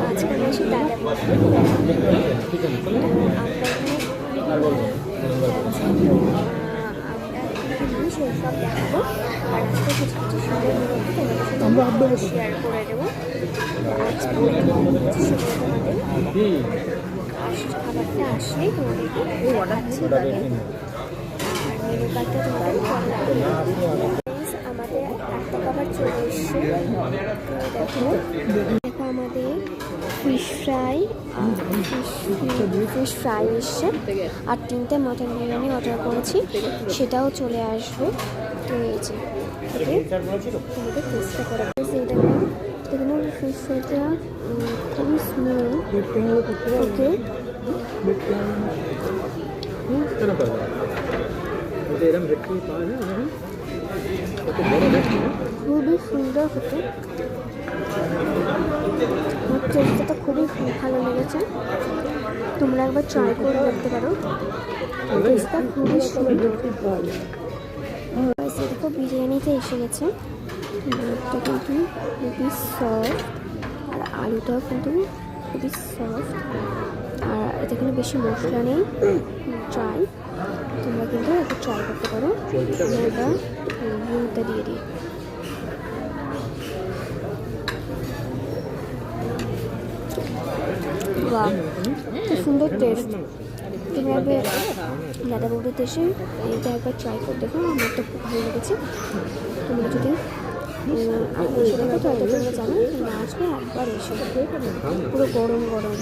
আজকে আমি এসে দাদা সব দেখাবো আর আজকে কিছু কিছু সুন্দর তোমাদের সাথে শেয়ার করে দেবো। আজকে তোমাদের খাবারটা আসলেই তোমাদেরকে দেখাচ্ছি। আর মেনু কার্ডটা তোমাদের আমাদের একটা খাবার চলে এসছে। দেখো আমাদের ফিশ ফ্রাই এসছে আর 3টে মটন বিরিয়ানি অর্ডার করেছি, সেটাও চলে আসবে। তো এই যে তোমাদের চেষ্টা করে দেখুন ফিশ ফ্রাইটা খুবই স্মুথ। ওকে খুবই সুন্দর হতো, আমার টেস্টটা খুবই ভালো লেগেছে। তোমরা একবার ট্রাই করে দেখতে পারো, টেস্টটা খুবই সুন্দর। দেখো বিরিয়ানিতে এসে গেছে, এটা কিন্তু খুবই সফট আর আলুটাও কিন্তু খুবই সফট আর এটা কিন্তু বেশি মশলা নেই। ট্রাই তোমরা কিন্তু একটু ট্রাই করতে পারো। আমরা রিভিউটা দিয়ে দিই। বাহ, খুব সুন্দর টেস্ট। তুমি একবার দাদা বৌদিতে এসে এইটা একবার ট্রাই করে দেখো, আমার তো খুব ভালো লেগেছে। তোমরা যদি এসে দেখো তো এটা তোমরা জানো, তোমরা আসবে একবার এসে পুরো গরম গরম।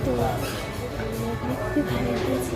তো খুবই ভালো লেগেছে,